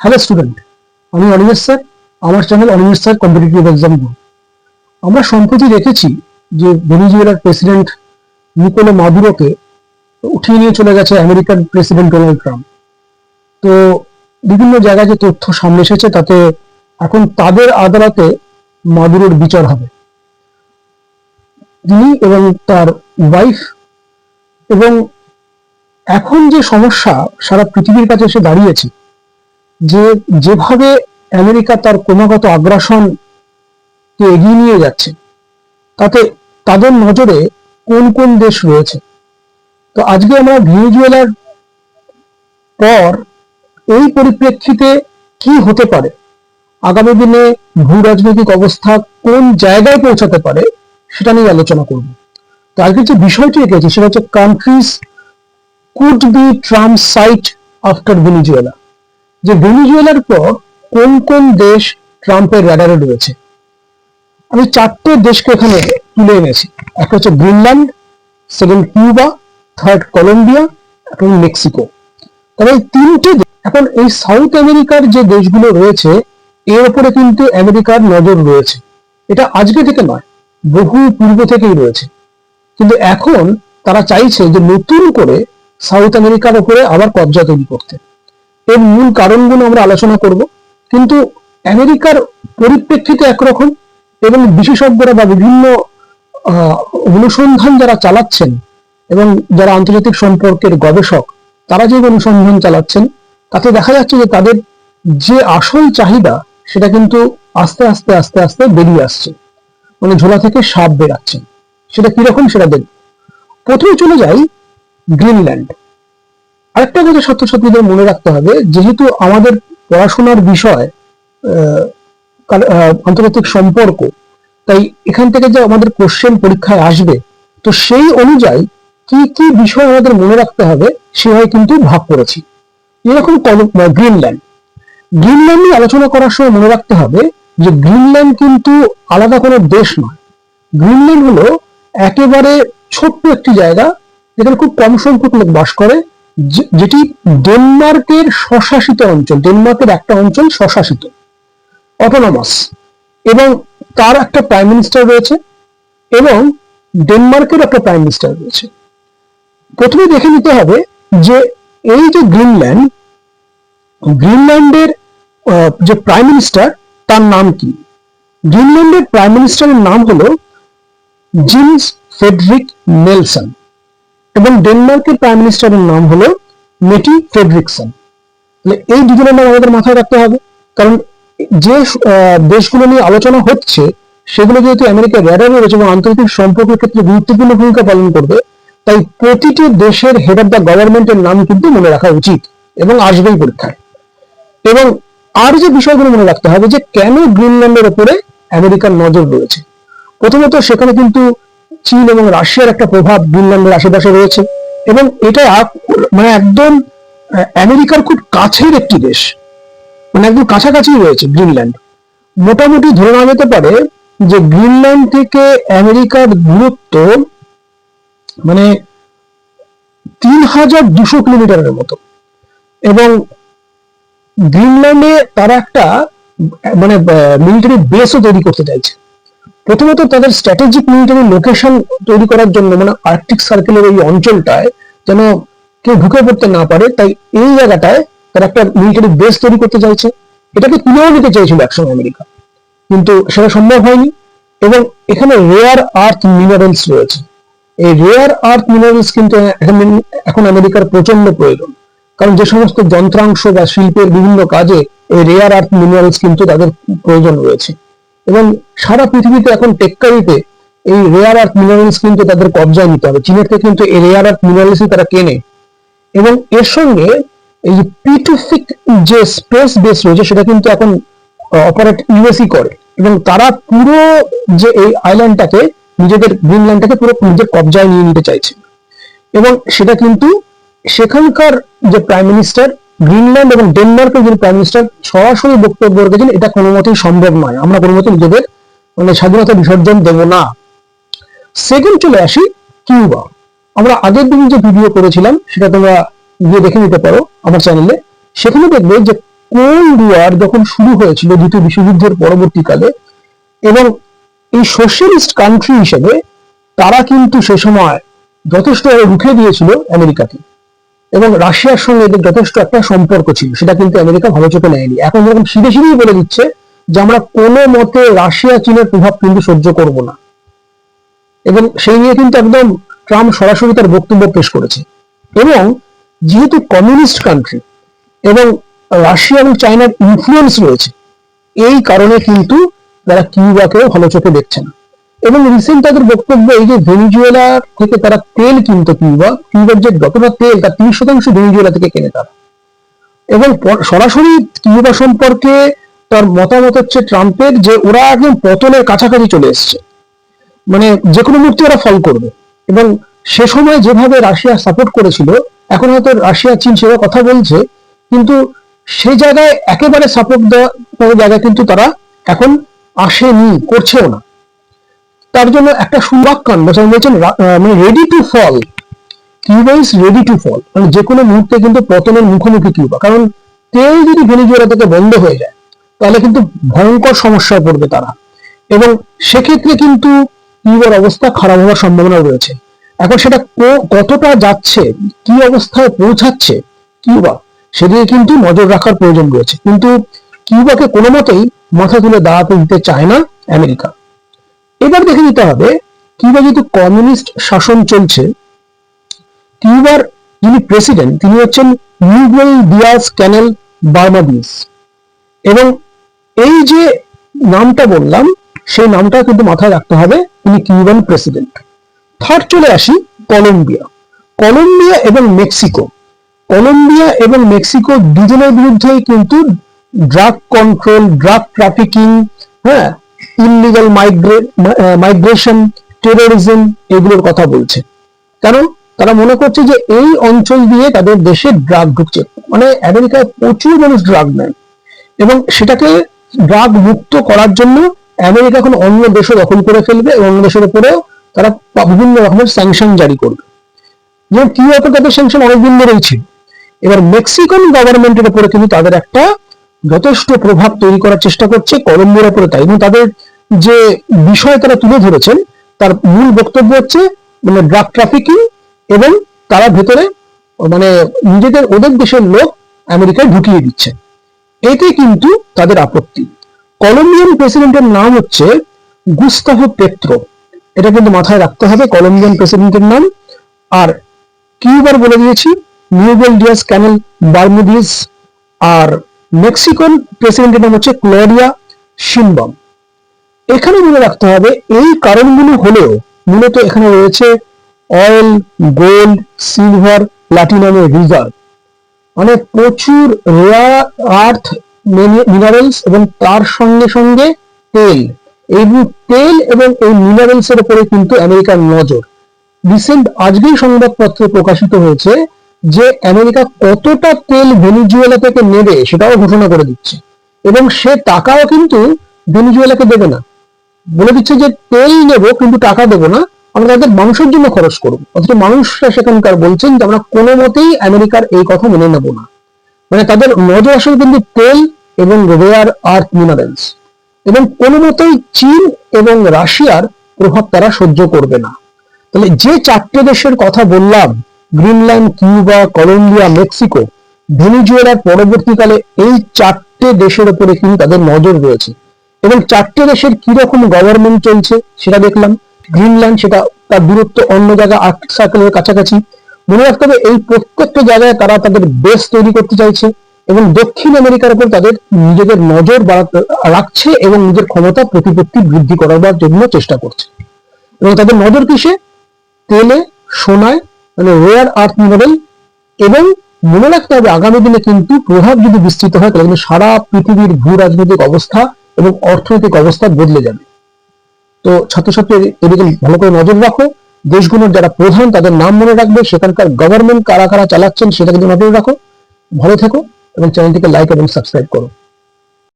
Hello student, আমি Animesh sir. আমার channel Animesh sir competitive exam group. আমরা সম্প্রতি দেখেছি যে ভেনেজুয়েলার প্রেসিডেন্ট নিকোলা মাদুরোকে উঠিয়ে নিয়ে চলে গেছে আমেরিকার প্রেসিডেন্ট ডোনাল্ড ট্রাম্প। তো বিভিন্ন জায়গায় যে তথ্য সামনে এসেছে তাতে এখন তাদের আদালতে মাদুরোর বিচার হবে। তিনি এবং তার ওয়াইফ, এবং এখন যে সমস্যা সারা পৃথিবীর কাছে এসে দাঁড়িয়েছে, যে যেভাবে আমেরিকা তার ক্রমাগত আগ্রাসন কে এগিয়ে নিয়ে যাচ্ছে, তাতে তাদের নজরে কোন কোন দেশ রয়েছে। তো আজকে আমরা ভেনেজুয়েলার পর এই পরিপ্রেক্ষিতে কি হতে পারে, আগামী দিনে ভূ রাজনৈতিক অবস্থা কোন জায়গায় পৌঁছাতে পারে, সেটা নিয়ে আলোচনা করব। তো আজকের যে বিষয়টি রেখেছি সেটা হচ্ছে countries could be Trump sight after Venezuela. যে ভেনেজুয়েলার পর কোন কোন দেশ ট্রাম্পের রাডারে রয়েছে। আমি চারটে দেশকে এখানে তুলে এনেছি। একটা হচ্ছে Greenland, second Cuba, third Colombia এবং মেক্সিকো। তবে এই তিনটে এখন এই সাউথ আমেরিকার যে দেশগুলো রয়েছে, এর উপরে কিন্তু আমেরিকার নজর রয়েছে। এটা আজকে থেকে নয়, বহু পূর্ব থেকেই রয়েছে। কিন্তু এখন তারা চাইছে যে নতুন করে সাউথ আমেরিকার উপরে আবার কবজা তৈরি করতে। এর মূল কারণগুলো আমরা আলোচনা করব। কিন্তু আমেরিকার পরিপ্রেক্ষিতে একরকম, এবং বিশেষজ্ঞরা বা বিভিন্ন অনুসন্ধান যারা চালাচ্ছেন এবং যারা আন্তর্জাতিক সম্পর্কের গবেষক, তারা যে অনুসন্ধান চালাচ্ছেন, তাতে দেখা যাচ্ছে যে তাদের যে আসল চাহিদা সেটা কিন্তু আস্তে আস্তে আস্তে আস্তে বেরিয়ে আসছে, মানে ঝোলা থেকে সাপ বেরাচ্ছে। সেটা কিরকম সেটা দেখব। প্রথমে চলে যাই গ্রিনল্যান্ড। আরেকটা কথা ছাত্রছাত্রীদের মনে রাখতে হবে, যেহেতু আমাদের পড়াশোনার বিষয় আন্তর্জাতিক সম্পর্ক, তাই এখান থেকে যে আমাদের কোশ্চেন পরীক্ষায় আসবে, তো সেই অনুযায়ী কি কি বিষয় আমাদের মনে রাখতে হবে সেভাবে কিন্তু ভাগ করেছি। এরকম গ্রিনল্যান্ড গ্রিনল্যান্ড নিয়ে আলোচনা করার সময় মনে রাখতে হবে যে গ্রিনল্যান্ড কিন্তু আলাদা কোনো দেশ নয়। গ্রিনল্যান্ড হলো একেবারে ছোট্ট একটি জায়গা, যেখানে খুব কম সংখ্যক লোক বাস করে, যেটি ডেনমার্কের স্বশাসিত অঞ্চল। ডেনমার্কের একটা অঞ্চল স্বশাসিত, অটোনমাস, এবং তার একটা প্রাইম মিনিস্টার রয়েছে, এবং ডেনমার্কের একটা প্রাইম মিনিস্টার রয়েছে। প্রথমে দেখে নিতে হবে যে এই যে গ্রিনল্যান্ডের যে প্রাইম মিনিস্টার, তার নাম কি। গ্রিনল্যান্ডের প্রাইম মিনিস্টারের নাম হলো জিন্স ফ্রেডরিক নেলসন, এবং ডেনমার্কের প্রাইম মিনিস্টারের নাম হলো মেটি ফ্রেডরিকসন। এই দুজনের নাম আমাদের মাথায় রাখতে হবে, কারণ যে দেশগুলো নিয়ে আলোচনা হচ্ছে সেগুলো যেহেতু আমেরিকার রাডারে রয়েছে এবং আন্তর্জাতিক সম্পর্কের ক্ষেত্রে গুরুত্বপূর্ণ ভূমিকা পালন করবে, তাই প্রতিটি দেশের হেড অফ দ্য গভর্নমেন্টের নাম কিন্তু মনে রাখা উচিত এবং আসবেই পরীক্ষায়। এবং আর যে বিষয়গুলো মনে রাখতে হবে যে কেন গ্রিনল্যান্ডের উপরে আমেরিকার নজর রয়েছে। প্রথমত সেখানে কিন্তু চীন এবং রাশিয়ার একটা প্রভাব গ্রিনল্যান্ডের আশেপাশে রয়েছে, এবং এটা মানে একদম আমেরিকার খুব কাছের একটি দেশ, মানে একদম কাছাকাছি রয়েছে গ্রিনল্যান্ড। মোটামুটি ধরে নেওয়া যেতে পারে যে গ্রিনল্যান্ড থেকে আমেরিকার দূরত্ব মানে 3200 কিলোমিটারের মতো। এবং গ্রিনল্যান্ডে তারা একটা মানে মিলিটারি বেসও তৈরি করতে চাইছে। প্রথমত তাদের স্ট্র্যাটেজিক মিলিটারি লোকেশন তৈরি করার জন্য, মানে আর্কটিক সার্কেলের এই অঞ্চলটায় যেন কেউ ঢুকে পড়তে না পারে, তাই এই জায়গাটায় তারা একটা মিলিটারি বেস তৈরি করতে চাইছে। এটাকে তুলেও নিতে চেয়েছিল একসময় আমেরিকা, কিন্তু সেটা সম্ভব হয়নি। এবং এখানে রেয়ার আর্থ মিনারেলস রয়েছে। এই রেয়ার আর্থ মিনারেলস কিন্তু এখন আমেরিকার প্রচন্ড প্রয়োজন, কারণ যে সমস্ত যন্ত্রাংশ বা শিল্পের বিভিন্ন কাজে এই রেয়ার আর্থ মিনারেলস কিন্তু তাদের প্রয়োজন রয়েছে। এবং সারা পৃথিবীতে এখন টেক্কারিতে এই রেয়ার আর্থ মিনারেলস কিন্তু তাদের কবজায় নিতে হবে। চীনের থেকে কিন্তু এই রেয়ার আর্থ মিনারেলসই তারা কেনে। এবং এর সঙ্গে এই যে পিটুফিক যে স্পেস বেস রয়েছে, সেটা কিন্তু এখন অপারেট ইউএসই করে, এবং তারা পুরো যে এই আইল্যান্ডটাকে, নিজেদের গ্রিনল্যান্ডটাকে পুরো নিজের কবজায় নিয়ে নিতে চাইছে। এবং সেটা কিন্তু সেখানকার যে প্রাইম মিনিস্টার, গ্রিনল্যান্ড এবং ডেনমার্কের যে প্রাইম মিনিস্টার সরাসরি বক্তব্য রেখেছেন, এটা কোনো মতেই সম্ভব নয়, আমরা কোনো মতে নিজেদের মানে স্বাধীনতা বিসর্জন দেব না। সেকেন্ড চলে আসি কিউবা। আমরা আগের দিন যে ভিডিও করেছিলাম সেটা তোমরা গিয়ে দেখে নিতে পারো আমার চ্যানেলে। সেখানে দেখবে যে কোল্ড ওয়ার যখন শুরু হয়েছিল দ্বিতীয় বিশ্বযুদ্ধের পরবর্তীকালে, এবং এই সোশ্যালিস্ট কান্ট্রি হিসেবে তারা কিন্তু সে সময় যথেষ্ট রুখে দিয়েছিল আমেরিকাকে, এবং রাশিয়ার সঙ্গে এদের যথেষ্ট একটা সম্পর্ক ছিল, সেটা কিন্তু আমেরিকা ভালো চোখে নেয়নি। এখন যখন সিধে সিধেই বলে দিচ্ছে যে আমরা কোনো মতে রাশিয়া চীনের প্রভাব কিন্তু সহ্য করব না, এবং সেই নিয়ে কিন্তু একদম ট্রাম্প সরাসরি তার বক্তব্য পেশ করেছে। এবং যেহেতু কমিউনিস্ট কান্ট্রি এবং রাশিয়া এবং চায়নার ইনফ্লুয়েন্স রয়েছে, এই কারণে কিন্তু তারা কিউবাকেও ভালো চোখে দেখছে না। এবং রিসেন্ট তাদের বক্তব্য এই যে ভেনিজুয়েলা থেকে তারা তেল কিনতো, কিউবার যে যতটা তেল তার 30% ভেনিজুয়েলা থেকে কেনে তারা। এবং সরাসরি কিউবা সম্পর্কে তার মতামত হচ্ছে ট্রাম্পের যে ওরা একদম পতনের কাছাকাছি চলে এসছে, মানে যে কোনো মুহূর্তে ওরা ফল করবে। এবং সে সময় যেভাবে রাশিয়া সাপোর্ট করেছিল, এখন হয়তো রাশিয়া চীন সেভাবে কথা বলছে, কিন্তু সে জায়গায় একেবারে সাপোর্ট দেওয়ার জায়গায় কিন্তু তারা এখন আসেনি, করছেও না। তার জন্য একটা সুবাক্যান বলছেন মানে ready to fall, Cuba is ready to fall, মানে যে কোনো মুহূর্তে কিন্তু পতনের মুখোমুখি কিউবা। কারণ তেল যদি ভেনিজুয়েলা থেকে বন্ধ হয়ে যায় তাহলে কিন্তু ভয়ঙ্কর সমস্যায় পড়বে তারা, এবং সেক্ষেত্রে কিন্তু কিউবার অবস্থা খারাপ হওয়ার সম্ভাবনা রয়েছে। এখন সেটা কতটা যাচ্ছে, কি অবস্থায় পৌঁছাচ্ছে কিউবা, সেদিকে কিন্তু নজর রাখার প্রয়োজন রয়েছে। কিন্তু কিউবাকে কোনো মতেই মাথা তুলে দাঁড়াতে দিতে চায় না আমেরিকা। এবার দেখে নিতে হবে, কিউবা যেহেতু কমিউনিস্ট শাসন চলছে, কিউবার যিনি প্রেসিডেন্ট তিনি হচ্ছেন মিগুয়েল দিয়াজ ক্যানেল বার্নাদিজ, এবং এই যে নামটা বললাম সেই নামটা কিন্তু মাথায় রাখতে হবে, তিনি কিউবান প্রেসিডেন্ট। থার্ড চলে আসি কলম্বিয়া। কলম্বিয়া এবং মেক্সিকো, কলম্বিয়া এবং মেক্সিকো দুজনের বিরুদ্ধেই কিন্তু ড্রাগ কন্ট্রোল, ড্রাগ ট্রাফিকিং, হ্যাঁ, ইললিগাল মাইগ্রেশন, টেরোরিজম, এগুলোর কথা বলছে। কারণ তারা মনে করছে যে এই অঞ্চল দিয়ে তাদের দেশে ড্রাগ ঢুকছে, মানে আমেরিকায় প্রচুর মানুষ ড্রাগ নেয়, এবং সেটাকে ড্রাগ মুক্ত করার জন্য আমেরিকা এখন অন্য দেশও দখল করে ফেলবে, এবং অন্য দেশের উপরেও তারা বিভিন্ন রকমের স্যাংশন জারি করবে। যেমন কিউবাতে তাদের স্যাংশন অনেকদিন ধরেই ছিল, এবার মেক্সিকান গভর্নমেন্টের উপরে কিন্তু তাদের একটা যথেষ্ট প্রভাব তৈরি করার চেষ্টা করছে, কলম্বিয়ার উপরে তাই। এবং তাদের যে বিষয় তারা তুলে ধরেছেন তার মূল বক্তব্য হচ্ছে মানে ড্রাগ ট্রাফিকিং, এবং তারা ভেতরে মানে নিজেদের ওদের দেশের লোক আমেরিকায় ঢুকিয়ে দিচ্ছে, এতে কিন্তু তাদের আপত্তি। কলম্বিয়ান প্রেসিডেন্টের নাম হচ্ছে গুস্তাভো পেট্রো, এটা কিন্তু মাথায় রাখতে হবে কলম্বিয়ান প্রেসিডেন্টের নাম। আর কিউবার বলে দিয়েছি মিগুয়েল দিয়াজ ক্যানেল বার্মুডিজ, আর মেক্সিকান প্রেসিডেন্টের নাম হচ্ছে ক্লডিয়া শিনবাম। এখানে মনে রাখতে হবে এই কারণগুলো হলেও মূলত এখানে রয়েছে অয়েল, গোল্ড, সিলভার, প্লাটিনামের রিজার্ভ, মানে প্রচুর রেয়ার আর্থ মিনারেলস, এবং তার সঙ্গে সঙ্গে তেল। এই তেল এবং এই মিনারেলস এর উপরে কিন্তু আমেরিকার নজর। রিসেন্ট আজকেই সংবাদপত্রে প্রকাশিত হয়েছে যে আমেরিকা কতটা তেল ভেনিজুয়েলা থেকে নেবে সেটাও ঘোষণা করে দিচ্ছে, এবং সে টাকাও কিন্তু ভেনিজুয়েলাকে দেবে না, বলে দিচ্ছে যে তেল নেবো কিন্তু টাকা দেবো না, আমরা তাদের মানুষের জন্য খরচ করবো। অথচ মানুষরা সেখানকার বলছেন যে আমরা কোনো মতেই আমেরিকার এই কথা মেনে নেবো না। মানে তাদের নজর আসলে কিন্তু তেল এবং রেয়ার আর্থ মিনারেলস, এবং কোনো মতেই চীন এবং রাশিয়ার প্রভাব তারা সহ্য করবে না। তাহলে যে চারটে দেশের কথা বললাম, গ্রিনল্যান্ড, কিউবা, কলম্বিয়া, মেক্সিকো, ভেনিজুয়েলার পরবর্তীকালে এই চারটে দেশের উপরে কিন্তু তাদের নজর রয়েছে, এবং চারটে দেশের কিরকম গভর্নমেন্ট চলছে সেটা দেখলাম। গ্রিনল্যান্ড সেটা তার দূরত্ব অন্য জায়গায় আর্কটিক সার্কেলের কাছাকাছি। মনে রাখতে হবে এই প্রত্যেকটা জায়গায় তারা তাদের বেস তৈরি করতে চাইছে, এবং দক্ষিণ আমেরিকার উপর তাদের নিজেদের নজর রাখছে, এবং নিজের ক্ষমতা প্রতিপত্তি বৃদ্ধি করার জন্য চেষ্টা করছে। এবং তাদের নজর কিসে? তেলে, সোনায়, মানে রেয়ার আর্থ মিনারেল। এবং মনে রাখতে হবে আগামী দিনে কিন্তু প্রভাব যদি বিস্তৃত হয় তাহলে কিন্তু সারা পৃথিবীর ভূ রাজনৈতিক অবস্থা এবং অর্থনৈতিক অবস্থা বদলে যাবে। তো ছাত্রছাত্রী এদিকে ভালো করে নজর রাখো, দেশগুলোর যারা প্রধান তাদের নাম মনে রাখবে, সেখানকার গভর্নমেন্ট কারা কারা চালাচ্ছেন সেটা কিন্তু নজর রাখো। ভালো থেকো এবং চ্যানেলটিকে লাইক এবং সাবস্ক্রাইব করো।